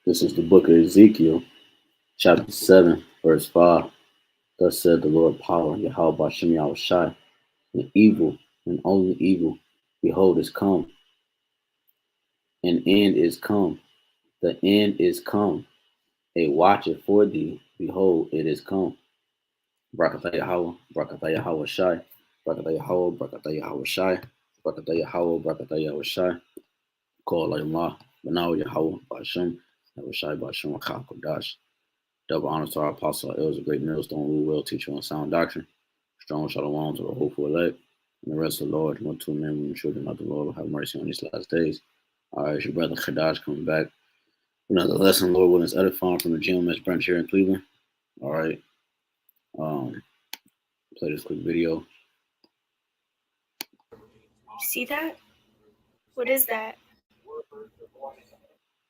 This is the book of Ezekiel, chapter 7, verse 5. Thus said the Lord power, YAHWASHI, the evil and only evil, behold, is come. An end is come. The end is come. A watcher for thee, behold, it is come. Brakatha Yahweh, Brakatha Yahawashai, Brakatha Yahweh, Brakatha Yahawashai, Brakatha Yahweh, Brakatha Yahawashai, call LAIWALAMYAM, BAHASHAM, Yahweh, BAHASHAM, Yahweh, BAHASHAM, HAQADASH. Double honors to our apostle, elders, a great millstone, rule well, teacher on sound doctrine. Strong shalom to the hopeful elect, and the rest of the Lord, one, two men, women, children of the Lord will have mercy on these last days. All right, it's your brother Kadash coming back. Another lesson, Lord willing, is edifying from the GMS branch here in Cleveland. All right. Play this quick video. See that? What is that?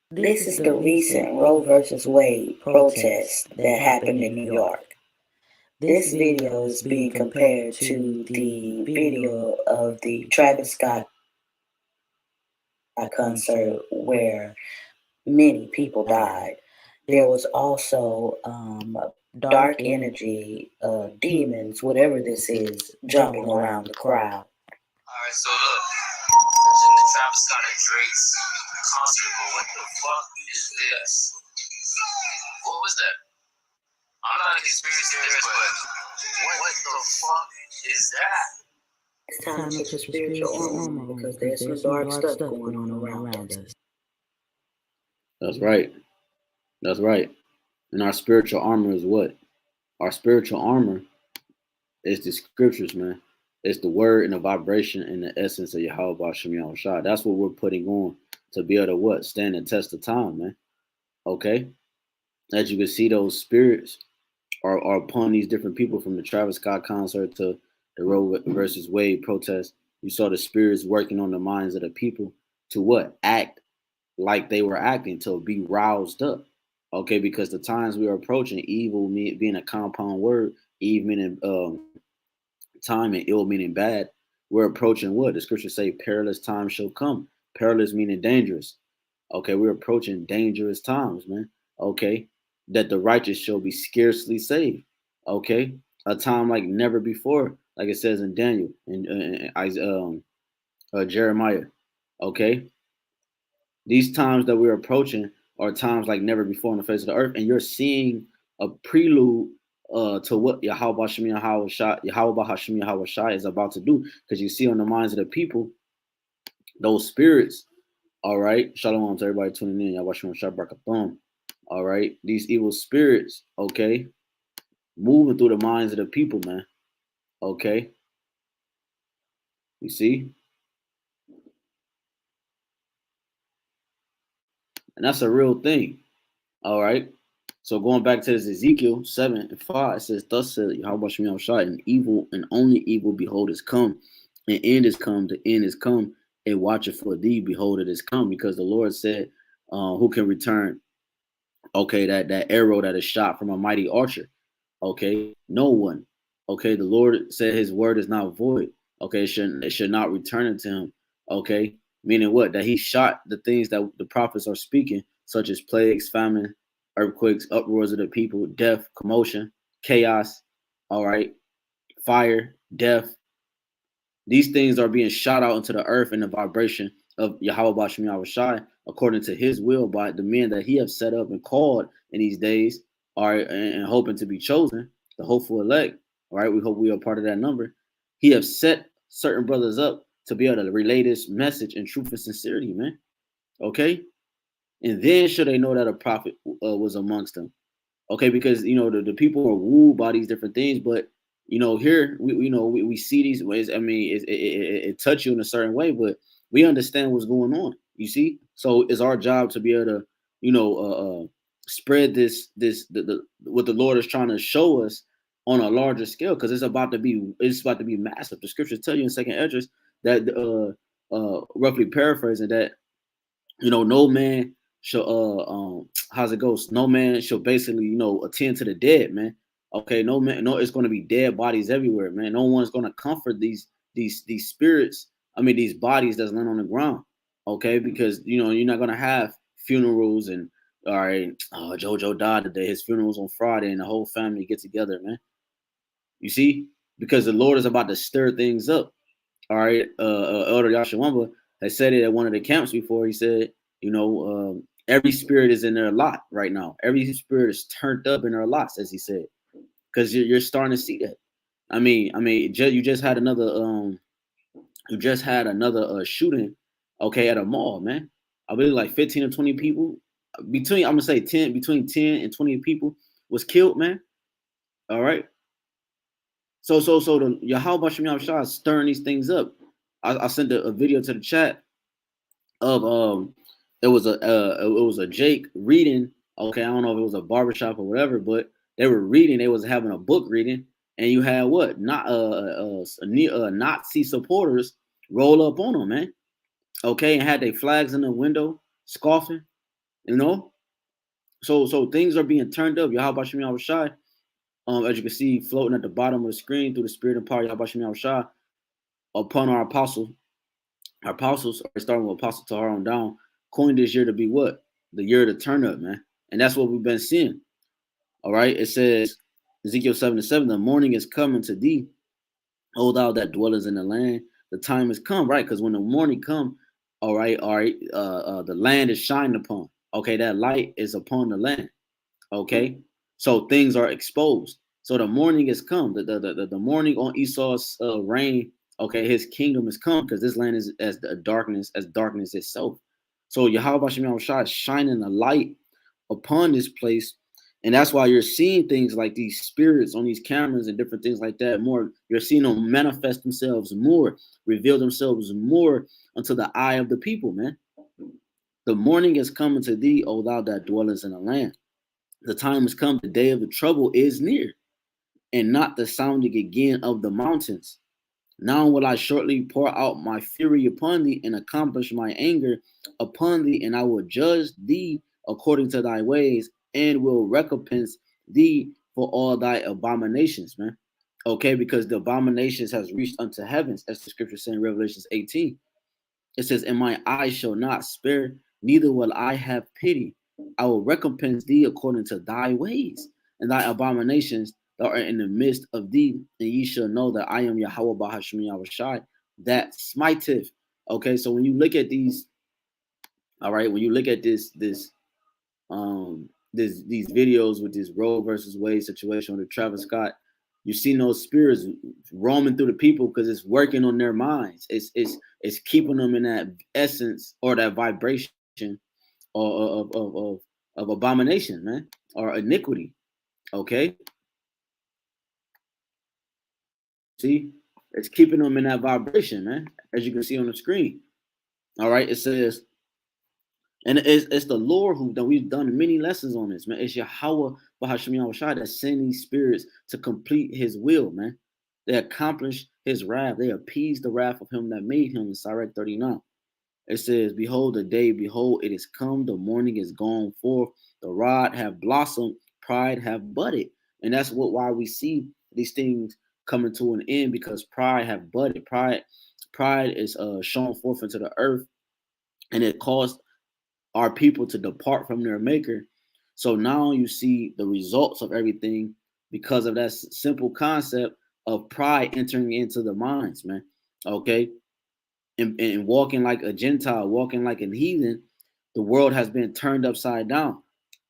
This is the recent Roe versus Wade protest that happened in New York. This video is being compared to the video of the Travis Scott concert where many people died. There was also dark energy, demons, whatever this is, jumping around the crowd. All right, so look, in the Travis Scott and Drake's concert, but what the fuck is this? What was that? I'm not a conspiracy theorist, but what the fuck is that? It's time to put your spiritual armor on because there's some dark stuff going on around us. That's right. That's right. And our spiritual armor is what? Our spiritual armor is the scriptures, man. It's the word and the vibration and the essence of YAHWASHI. That's what we're putting on to be able to what? Stand the test of time, man. Okay? As you can see, those spirits are upon these different people, from the Travis Scott concert to the Roe versus Wade protest. You saw the spirits working on the minds of the people to what? Act like they were acting, to be roused up. Okay, because the times we are approaching, evil being a compound word, Eve meaning time and ill meaning bad, we're approaching what? The scriptures say perilous times shall come. Perilous meaning dangerous. Okay, we're approaching dangerous times, man. Okay, that the righteous shall be scarcely saved. Okay, a time like never before, like it says in Daniel and Jeremiah. Okay, these times that we're approaching are times like never before on the face of the earth, and you're seeing a prelude to what YAHWASHI is about to do, because you see on the minds of the people, those spirits. All right, shalom to everybody tuning in. Yahweh. All right, these evil spirits, okay, moving through the minds of the people, man. Okay, you see, and that's a real thing. All right. So going back to this Ezekiel 7 and 5, it says, thus said Yahweh, and evil and only evil, behold, is come. An end is come, the end is come. A watcher for thee, behold, it is come. Because the Lord said, who can return, okay, that arrow that is shot from a mighty archer? Okay, no one. Okay, the Lord said his word is not void. Okay, it should not return it to him. Okay, meaning what? That he shot the things that the prophets are speaking, such as plagues, famine, earthquakes, uproars of the people, death, commotion, chaos, all right, fire, death. These things are being shot out into the earth in the vibration of Yahweh according to his will by the men that he have set up and called in these days, are and hoping to be chosen, the hopeful elect. All right, we hope we are part of that number. He have set certain brothers up to be able to relay this message in truth and sincerity, man. Okay, and then should they know that a prophet was amongst them. Okay, because the people are wooed by these different things, but here we see these ways. I mean, it touch you in a certain way, but we understand what's going on. You see, so it's our job to be able to spread what the Lord is trying to show us on a larger scale, because it's about to be massive. The scriptures tell you in Second Esdras that roughly paraphrasing that no man shall how's it goes? No man shall basically attend to the dead, man. Okay, no man, no, it's gonna be dead bodies everywhere, man. No one's gonna comfort these spirits. I mean, these bodies that's laying on the ground. Okay, because you're not gonna have funerals and All right, JoJo died today. His funeral was on Friday, and the whole family get together, man. You see, because the Lord is about to stir things up. All right, Elder Yashawamba has said it at one of the camps before. He said, you know, every spirit is in their lot right now. Every spirit is turned up in their lots, as he said, because you're starting to see that. I mean, you just had another shooting, okay, at a mall, man. I believe like 15 or 20 people between, I'm gonna say 10, between 10 and 20 people was killed, man. All right. So the YAHWASHI is stirring these things up. I sent a video to the chat of it was a Jake reading. Okay, I don't know if it was a barbershop or whatever, but they were reading. They was having a book reading, and you had what? Not Nazi supporters roll up on them, man. Okay, and had their flags in the window, scoffing. You know, so things are being turned up. YAHWASHI, as you can see, floating at the bottom of the screen through the spirit and power YAHWASHI upon our apostles. Our apostles are starting with Apostle Tahar on down, coined this year to be what? The year to turn up, man. And that's what we've been seeing. All right. It says, Ezekiel 7:7, the morning is coming to thee, O thou that dwellest in the land. The time has come, right? Because when the morning come, all right, the land is shined upon. Okay, that light is upon the land. Okay, so things are exposed. So the morning has come. The morning on Esau's reign. Okay, his kingdom has come because this land is as darkness itself. So YAHWASHI is shining a light upon this place, and that's why you're seeing things like these spirits on these cameras and different things like that. More, you're seeing them manifest themselves more, reveal themselves more unto the eye of the people, man. The morning is coming to thee, O thou that dwellest in the land. The time has come, the day of the trouble is near, and not the sounding again of the mountains. Now will I shortly pour out my fury upon thee and accomplish my anger upon thee, and I will judge thee according to thy ways and will recompense thee for all thy abominations, man. Okay, because the abominations has reached unto heavens, as the scripture says in Revelation 18. It says, and my eyes shall not spare, neither will I have pity. I will recompense thee according to thy ways and thy abominations that are in the midst of thee, and ye shall know that I am Yahweh BAHASHAM YAHWASHI, that smiteth. Okay, so when you look at these, all right, when you look at these videos with this Roe versus Wade situation with Travis Scott, you see those spirits roaming through the people because it's working on their minds. It's keeping them in that essence or that vibration of abomination, man, or iniquity. Okay, see, it's keeping them in that vibration, man, as you can see on the screen. All right, it says, and it's the Lord who that we've done many lessons on this, man. It's Yahweh BAHASHAM YAHWASHI that send these spirits to complete his will, man. They accomplish his wrath. They appease the wrath of him that made him in Sirach 39. It says, behold the day, behold, it is come, the morning is gone forth, the rod have blossomed, pride have budded. And that's why we see these things coming to an end, because pride have budded. Pride is shown forth into the earth, and it caused our people to depart from their maker. So now you see the results of everything because of that simple concept of pride entering into the minds, man. Okay. And walking like a Gentile, walking like an heathen, the world has been turned upside down.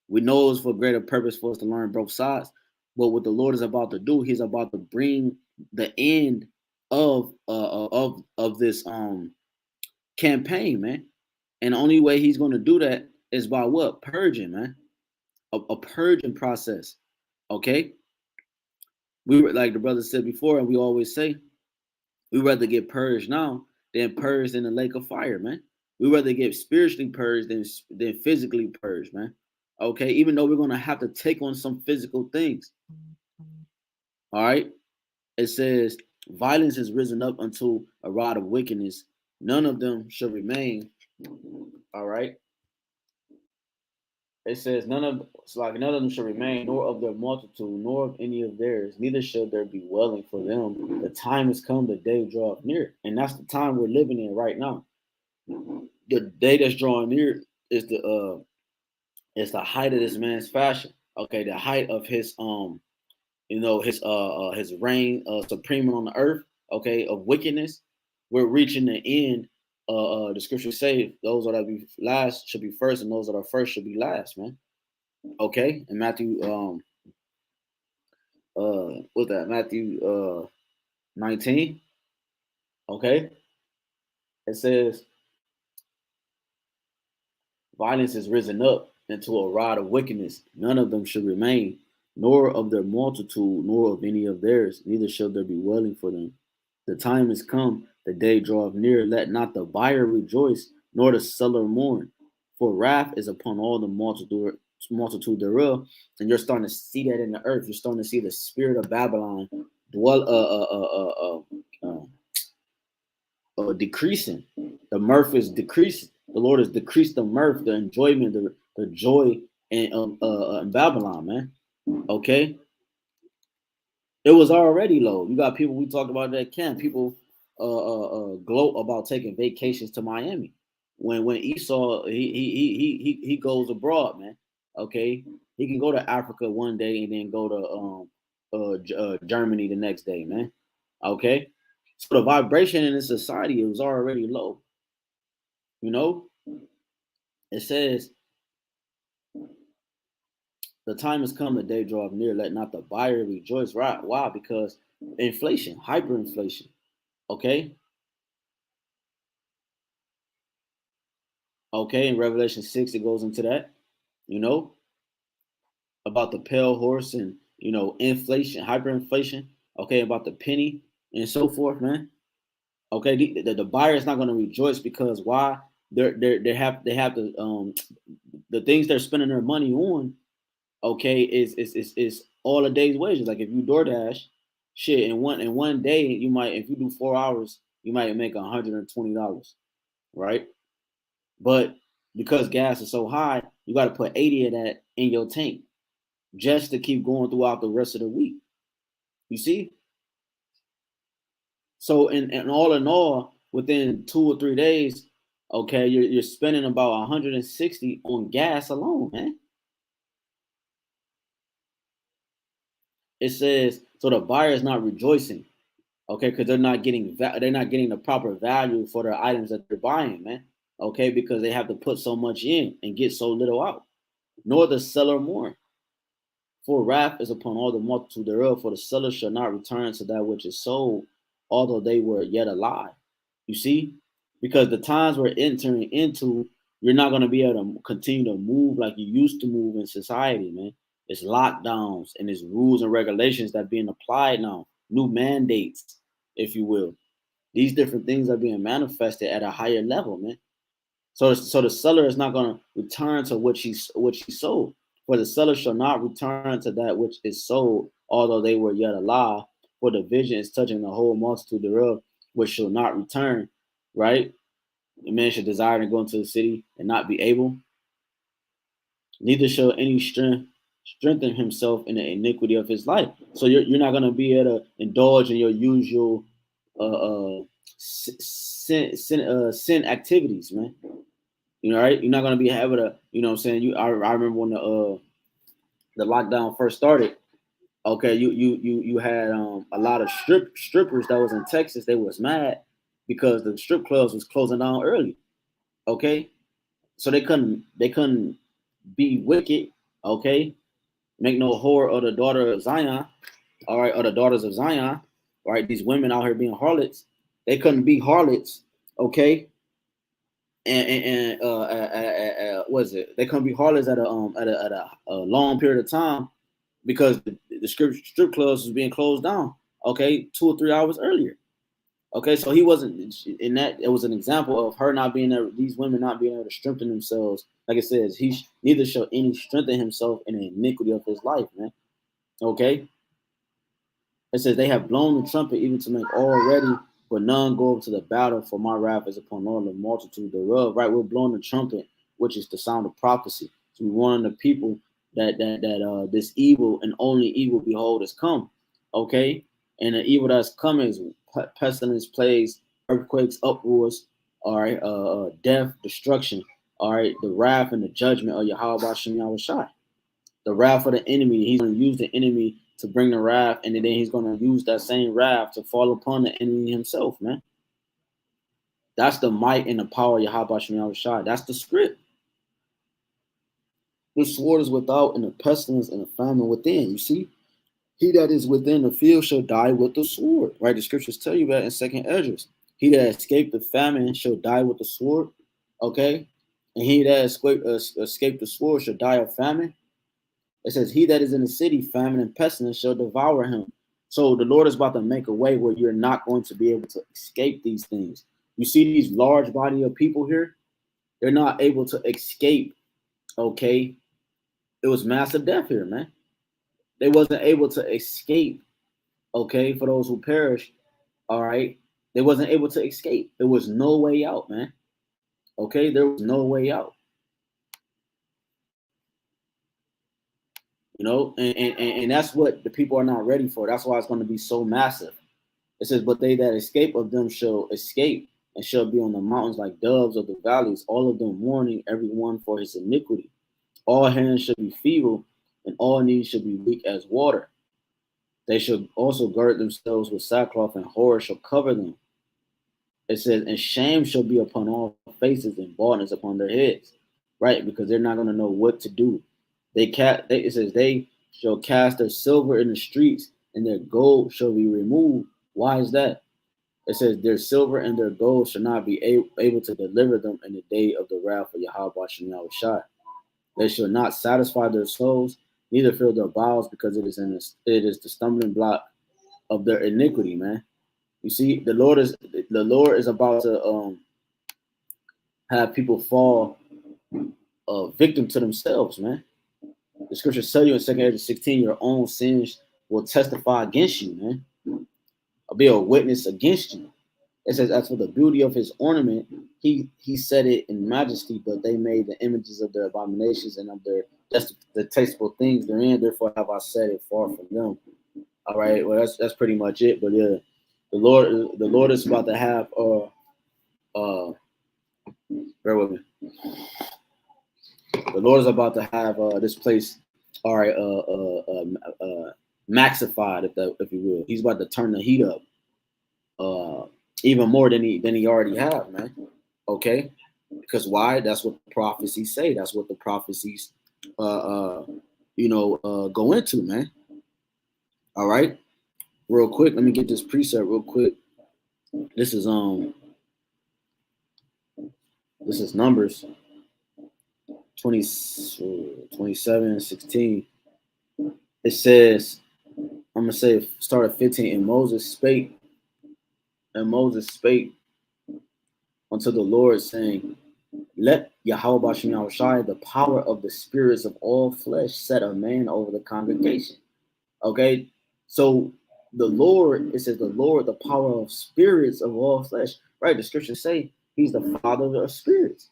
We know it's for greater purpose for us to learn both sides. But what the Lord is about to do, he's about to bring the end of this campaign, man. And the only way he's going to do that is by what? Purging, man. A purging process. Okay? We were, like the brother said before, and we always say, we rather get purged now than purged in the lake of fire, man. We rather get spiritually purged than physically purged, man. Okay? Even though we're going to have to take on some physical things. All right? It says, violence is risen up unto a rod of wickedness. None of them shall remain. All right? It says, none of them shall remain, nor of their multitude, nor of any of theirs, neither shall there be dwelling for them. The time has come, the day draweth near. And that's the time we're living in right now. The day that's drawing near is It's the height of this man's fashion. Okay, the height of his his reign supreme on the earth, okay, of wickedness. We're reaching the end. The scriptures say those that be last should be first, and those that are first should be last, man. Okay, in Matthew what's that? Matthew 19. Okay, it says violence is risen up into a rod of wickedness. None of them should remain, nor of their multitude, nor of any of theirs. Neither shall there be wailing for them. The time is come, the day draweth near. Let not the buyer rejoice, nor the seller mourn. For wrath is upon all the multitude thereof. And you're starting to see that in the earth. You're starting to see the spirit of Babylon dwell decreasing. The mirth is decreasing. The Lord has decreased the mirth, the enjoyment, the joy in Babylon, man. Okay, it was already low. You got people we talked about that camp. People gloat about taking vacations to Miami. When Esau he goes abroad, man. Okay, he can go to Africa one day and then go to Germany the next day, man. Okay, so the vibration in the society was already low. You know, it says the time has come, the day draweth near. Let not the buyer rejoice. Right? Why? Because inflation, hyperinflation. Okay. Okay. In Revelation 6, it goes into that. You know, about the pale horse and inflation, hyperinflation. Okay, about the penny and so forth, man. Okay, the buyer is not going to rejoice because why? They have the things they're spending their money on. Okay, is all a day's wages. Like if you DoorDash, shit, in one day you might, if you do 4 hours, you might make $120, right? But because gas is so high, you got to put 80 of that in your tank just to keep going throughout the rest of the week. You see? So in all, within 2 or 3 days, okay, you're spending about 160 on gas alone, man. It says so the buyer is not rejoicing, okay, because they're not getting the proper value for their items that they're buying, man. Okay, because they have to put so much in and get so little out. Nor the seller mourn. For wrath is upon all the multitude thereof, for the seller shall not return to that which is sold, although they were yet alive. You see? Because the times we're entering into, you're not going to be able to continue to move like you used to move in society, man. It's lockdowns and it's rules and regulations that are being applied now, new mandates, if you will. These different things are being manifested at a higher level, man. So the seller is not going to return to what she sold. For the seller shall not return to that which is sold, although they were yet alive. For the vision is touching the whole multitude thereof, which shall not return. Right? The man should desire to go into the city and not be able. Neither shall any strengthen himself in the iniquity of his life. So you're not going to be able to indulge in your usual sin activities, man. You know, right? You're not gonna be able to, what I'm saying. I remember when the lockdown first started. Okay, you had a lot of strippers that was in Texas. They was mad because the strip clubs was closing down early. Okay, so they couldn't be wicked. Okay, make no whore of the daughter of Zion. All right, or the daughters of Zion. All right, these women out here being harlots. They couldn't be harlots. Okay, and what is it? They couldn't be harlots at a long period of time because the strip clubs was being closed down. Okay, 2 or 3 hours earlier. Okay, so he wasn't in that. It was an example of her not being able, these women not being able to strengthen themselves. Like it says, neither shall any strengthen himself in the iniquity of his life, man. Okay, it says they have blown the trumpet even to make all ready, but none go up to the battle, for my wrath is upon all the multitude thereof. Right, we're blowing the trumpet, which is the sound of prophecy. So we warn the people that this evil and only evil behold has come. Okay, and the evil that's coming is pestilence, plagues, earthquakes, uproars, all right, death, destruction. All right, the wrath and the judgment of YAHWASHI YAHWASHI. The wrath of the enemy. He's going to use the enemy to bring the wrath, and then he's going to use that same wrath to fall upon the enemy himself, man. That's the might and the power of YAHWASHI YAHWASHI. That's the script. The sword is without, and the pestilence and the famine within. You see, he that is within the field shall die with the sword. Right? The scriptures tell you that in 2nd Esdras. He that escaped the famine shall die with the sword. Okay, and he that escaped the sword shall die of famine. It says, he that is in the city, famine and pestilence shall devour him. So the Lord is about to make a way where you're not going to be able to escape these things. You see these large body of people here, they're not able to escape. Okay, it was massive death here, man. They wasn't able to escape. Okay, for those who perished, all right, they wasn't able to escape. There was no way out, man. Okay, there was no way out. You know, and that's what the people are not ready for. That's why it's going to be so massive. It says, but they that escape of them shall escape and shall be on the mountains like doves of the valleys, all of them mourning, every one for his iniquity. All hands shall be feeble, and all knees shall be weak as water. They shall also gird themselves with sackcloth, and horror shall cover them. It says, and shame shall be upon all faces, and baldness upon their heads. Right? Because they're not going to know what to do. It says they shall cast their silver in the streets, and their gold shall be removed. Why is that? It says their silver and their gold shall not be able to deliver them in the day of the wrath of YAHWASHI YAHWASHI. They shall not satisfy their souls, neither fill their bowels, because it is the stumbling block of their iniquity, man. You see, the Lord is about to have people fall victim to themselves, man. The scriptures tell you in 2nd Esdras 16, your own sins will testify against you, man. I'll be a witness against you. It says, as for the beauty of his ornament, he set it in majesty, but they made the images of their abominations and of their detestable things therein. Therefore have I set it far from them. All right, well that's pretty much it. But yeah, the Lord is about to have bear with me. The Lord is about to have this place, all right, maxified, if you will. He's about to turn the heat up, even more than he already have, man. Okay, because why? That's what the prophecies say. That's what the prophecies, go into, man. All right, real quick. Let me get this precept real quick. This is Numbers 27:16. It says, I'm gonna say start at 15. And Moses spake unto the Lord, saying, let YAHWASHI YAHWASHI, the power of the spirits of all flesh, set a man over the congregation. Okay, so the Lord, it says the Lord, the power of spirits of all flesh. Right, the scriptures say he's the father of spirits.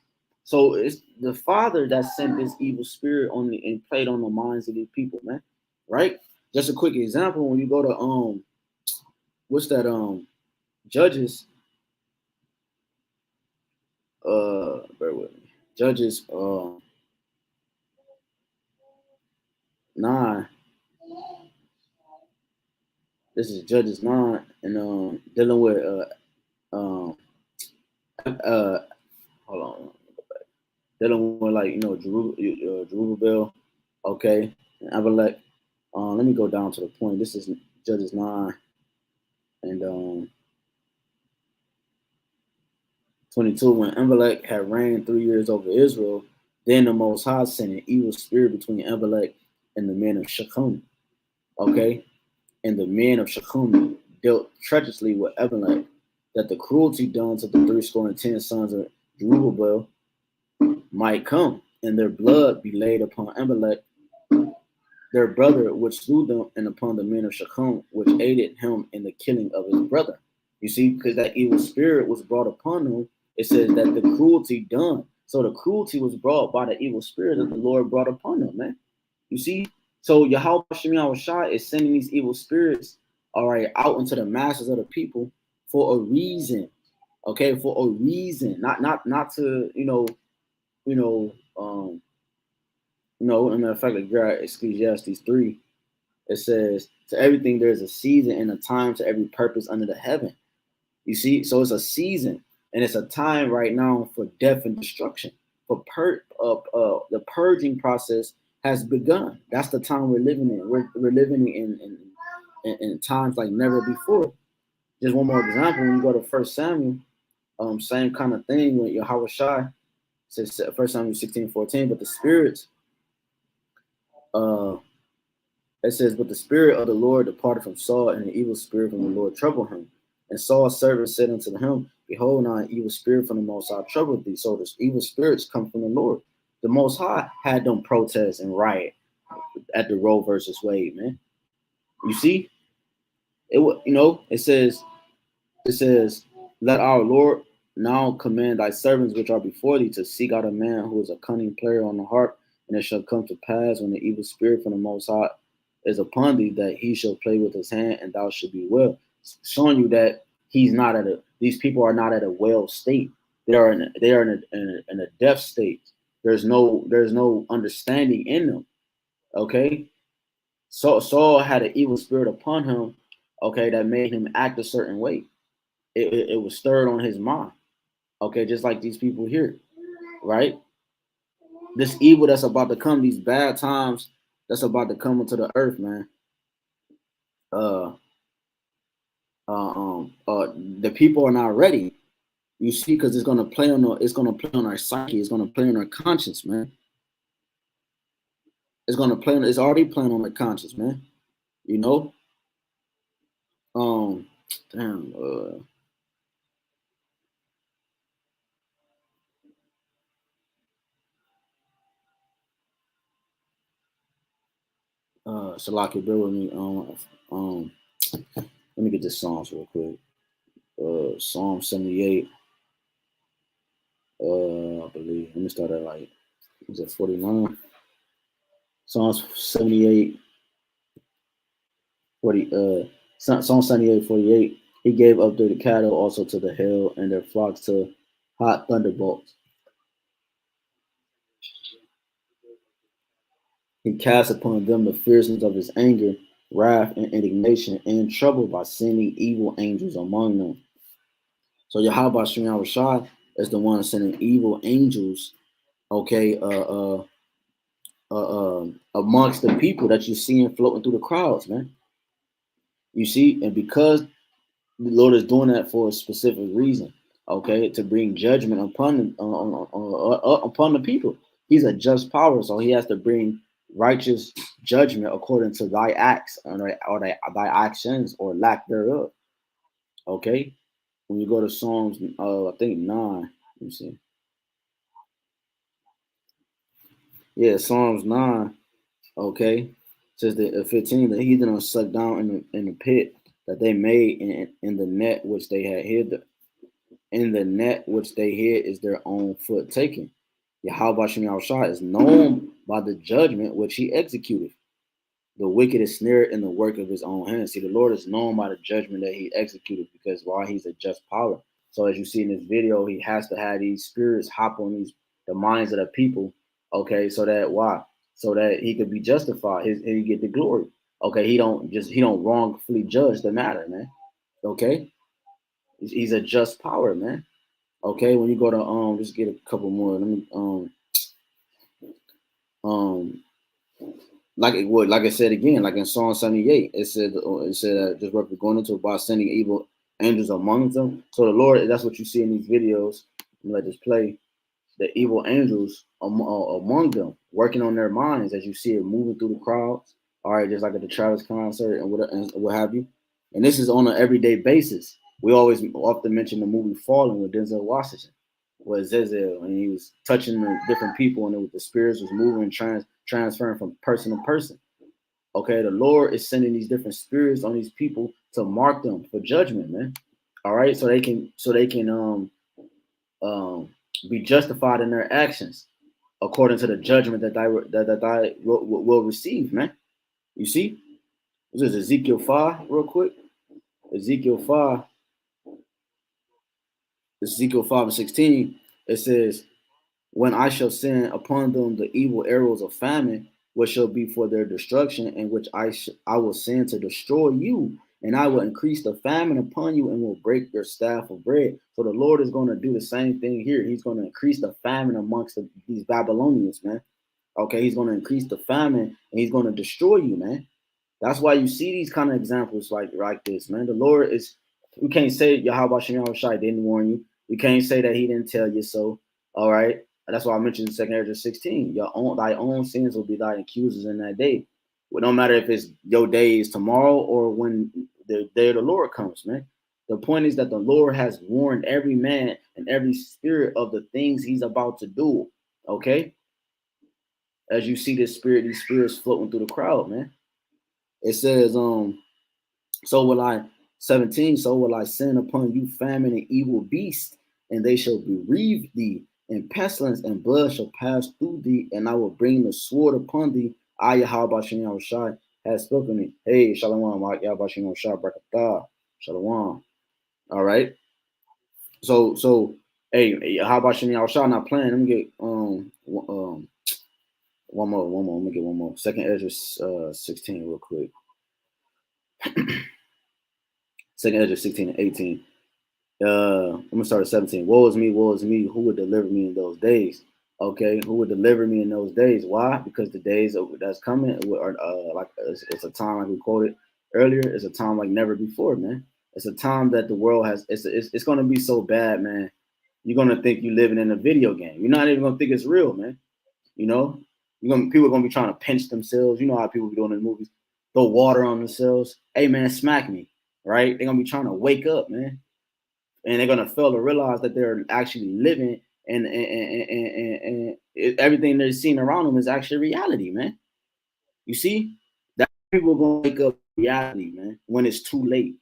So it's the Father that sent this evil spirit on and played on the minds of these people, man. Right? Just a quick example, when you go to what's that Judges, bear with me. Judges 9. This is Judges 9, and dealing with hold on. Dealing with, like, Jerubbaal, okay, and Amalek. Let me go down to the point. This is Judges 9 and 22. When Amalek had reigned 3 years over Israel, then the Most High sent an evil spirit between Amalek and the men of Shechem. Okay, and the men of Shechem dealt treacherously with Amalek, that the cruelty done to the 70 sons of Jerubbaal might come, and their blood be laid upon Amalek, their brother, which slew them, and upon the men of Shechem, which aided him in the killing of his brother. You see, because that evil spirit was brought upon them, it says that the cruelty done. So the cruelty was brought by the evil spirit that the Lord brought upon them, man. You see? So YAHWASHI YAHWASHI is sending these evil spirits, all right, out into the masses of the people for a reason. Okay, for a reason. Not to, you know, in the fact that God, Ecclesiastes 3, it says, to everything there is a season and a time to every purpose under the heaven. You see, so it's a season and it's a time right now for death and destruction. The purging process has begun. That's the time we're living in. We're living in times like never before. Just one more example, when you go to First Samuel, same kind of thing when Yahawashi says First Samuel 16:14, but the spirits, uh, it says, but the spirit of the Lord departed from Saul, and the evil spirit from the Lord troubled him. And Saul's servant said unto him, behold, now an evil spirit from the Most High troubled thee. So the evil spirits come from the Lord. The Most High had them protest and riot at the Roe versus Wade, man. You see, it says, let our Lord now command thy servants which are before thee to seek out a man who is a cunning player on the harp, and it shall come to pass when the evil spirit from the Most High is upon thee that he shall play with his hand, and thou should be well. Showing you that these people are not at a well state. They are in a deaf state. There's no understanding in them. Okay, so Saul had an evil spirit upon him. Okay, that made him act a certain way. It was stirred on his mind. Okay, just like these people here, right? This evil that's about to come, these bad times that's about to come into the earth, man. The people are not ready. You see, because it's gonna play on our psyche. It's gonna play on our conscience, man. It's already playing on our conscience, man. You know. Damn. Shalaki, bear with me. Let me get this Psalms real quick. Psalm 78. I believe. Let me start at is it 49? Psalms 78, 40. Psalm 78, 48. He gave up the cattle also to the hail, and their flocks to hot thunderbolts. He cast upon them the fierceness of his anger, wrath, and indignation, and trouble by sending evil angels among them. So Yahawashi is the one sending evil angels, okay, amongst the people that you're seeing floating through the crowds, man. You see, and because the Lord is doing that for a specific reason, okay, to bring judgment upon upon the people. He's a just power, so he has to bring righteous judgment according to thy acts or thy actions or lack thereof. Okay, when you go to Psalms, I think 9. Let me see. Yeah, Psalms 9. Okay, says that 15, the heathen are sucked down in the pit that they made in the net which they had hid. In the net which they hid is their own foot taken. Yahawashi is known by the judgment which he executed. The wicked is snared in the work of his own hands. See, the Lord is known by the judgment that he executed, because why? He's a just power. So as you see in this video, he has to have these spirits hop on the minds of the people. Okay, so that why? So that he could be justified, he get the glory. Okay, he don't wrongfully judge the matter, man. Okay, he's a just power, man. Okay, when you go to just get a couple more. Let me like I said again, like in Psalm 78, it said just we're going into about sending evil angels among them. So the Lord, that's what you see in these videos. Let this play. The evil angels among them, working on their minds, as you see it moving through the crowds. All right, just like at the Travis concert and what have you. And this is on an everyday basis. We always often mention the movie Fallen with Denzel Washington, where Zezel, and he was touching the different people, and the spirits was moving, transferring from person to person. Okay, the Lord is sending these different spirits on these people to mark them for judgment, man. All right, so they can be justified in their actions according to the judgment that I will receive, man. You see, this is Ezekiel 5, real quick. Ezekiel 5 and 16. It says, when I shall send upon them the evil arrows of famine, which shall be for their destruction, and which I will send to destroy you. And I will increase the famine upon you and will break your staff of bread. So the Lord is going to do the same thing here. He's going to increase the famine amongst these Babylonians, man. Okay, he's going to increase the famine and he's going to destroy you, man. That's why you see these kind of examples like this, man. The Lord is, you can't say YAHWASHI didn't warn you. You can't say that he didn't tell you so. All right. That's why I mentioned in 2 Ezra 16. Thy own sins will be thy accusers in that day. Well, no matter if it's your day is tomorrow or when the day of the Lord comes, man. The point is that the Lord has warned every man and every spirit of the things he's about to do. Okay. As you see these spirits floating through the crowd, man. It says, so will I, 17, so will I send upon you famine and evil beasts, and they shall bereave thee, and pestilence and blood shall pass through thee, and I will bring the sword upon thee. I, YAHWASHI, has spoken it. Hey, Shalom, YAHWASHI, Barakatah, Shalom. All right. So, hey, YAHWASHI, not playing. Let me get one more. Let me get one more. 2 Ezra 16 real quick. 2 Ezra 16 and 18. I'm gonna start at 17. Woe is me, who would deliver me in those days? Okay, who would deliver me in those days? Why? Because the days that's coming are like it's a time like we quoted earlier. It's a time like never before, man. It's a time that the world has. It's gonna be so bad, man. You're gonna think you're living in a video game. You're not even gonna think it's real, man. You know, people are gonna be trying to pinch themselves. You know how people be doing in movies, throw water on themselves. Hey, man, smack me, right? They're gonna be trying to wake up, man, and they're gonna fail to realize that they're actually living, and everything they're seeing around them is actually reality, man. You see, that people are gonna wake up to reality, man, when it's too late.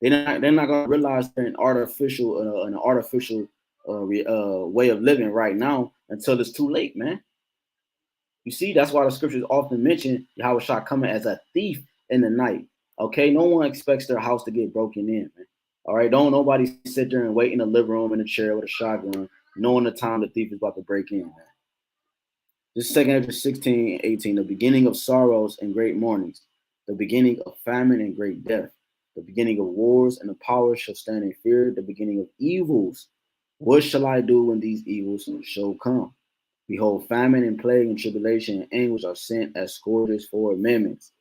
They're not gonna realize they're an artificial way of living right now until it's too late, man. You see, that's why the scriptures often mention Yahawashi coming as a thief in the night. Okay, no one expects their house to get broken in, man. All right, don't nobody sit there and wait in the living room in a chair with a shotgun, knowing the time the thief is about to break in, man. This 2 Ezra 16 and 18, the beginning of sorrows and great mournings, the beginning of famine and great death, the beginning of wars and the powers shall stand in fear, the beginning of evils. What shall I do when these evils shall come? Behold, famine and plague and tribulation and anguish are sent as scourges for amendments.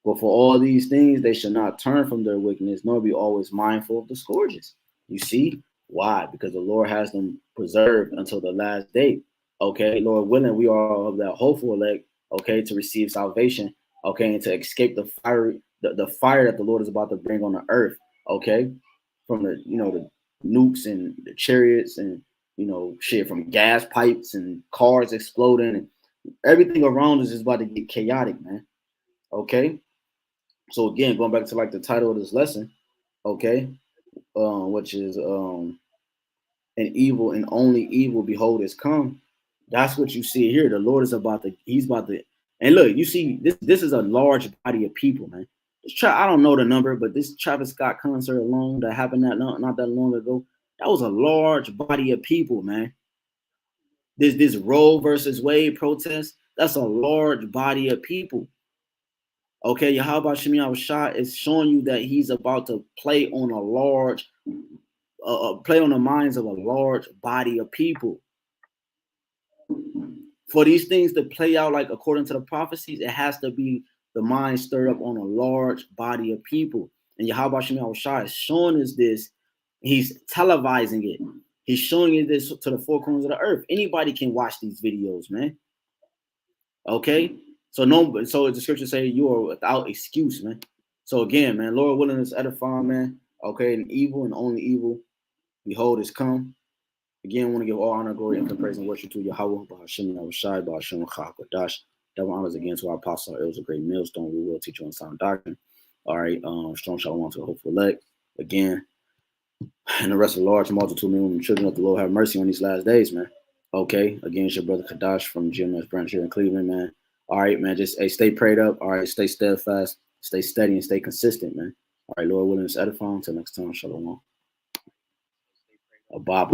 But for all these things, they shall not turn from their wickedness, nor be always mindful of the scourges. You see? Why? Because the Lord has them preserved until the last day. Okay, Lord willing, we are of that hopeful elect, okay, to receive salvation, okay, and to escape the fire, the fire that the Lord is about to bring on the earth, okay, from the the nukes and the chariots and shit from gas pipes and cars exploding and everything around us is about to get chaotic, man. Okay. So again, going back to like the title of this lesson, okay, which is an evil and only evil behold is come. That's what you see here. The Lord is he's about to, and look, you see this is a large body of people, man. I don't know the number, but this Travis Scott concert alone that happened not that long ago, that was a large body of people, man. This Roe versus Wade protest, that's a large body of people. Okay, Yahweh Shemi Shah is showing you that he's about to play on play on the minds of a large body of people. For these things to play out like according to the prophecies, it has to be the mind stirred up on a large body of people. And Yahweh Shemi Shah is showing us this. He's televising it. He's showing you this to the four corners of the earth. Anybody can watch these videos, man. Okay, so the scripture say you are without excuse, man. So again, man, Lord willing is edifying, man. Okay, and evil and only evil, behold, is come. Again, I want to give all honor, glory, and praise and worship to Yahawah, BAHASHAM, YAHAWASHI, BAHASHAM, HAQADASH. Double honors again to our apostle. It was a great millstone. We will teach you on sound doctrine. All right, strong shalom to the hopeful elect. Again, and the rest of the large multitude, men, women, and children of the Lord have mercy on these last days, man. Okay, again, it's your brother Kadash from GMS branch here in Cleveland, man. All right, man, just stay prayed up. All right, stay steadfast, stay steady, and stay consistent, man. All right, Lord willing, it's edifying. Until next time, shalom. A Bob.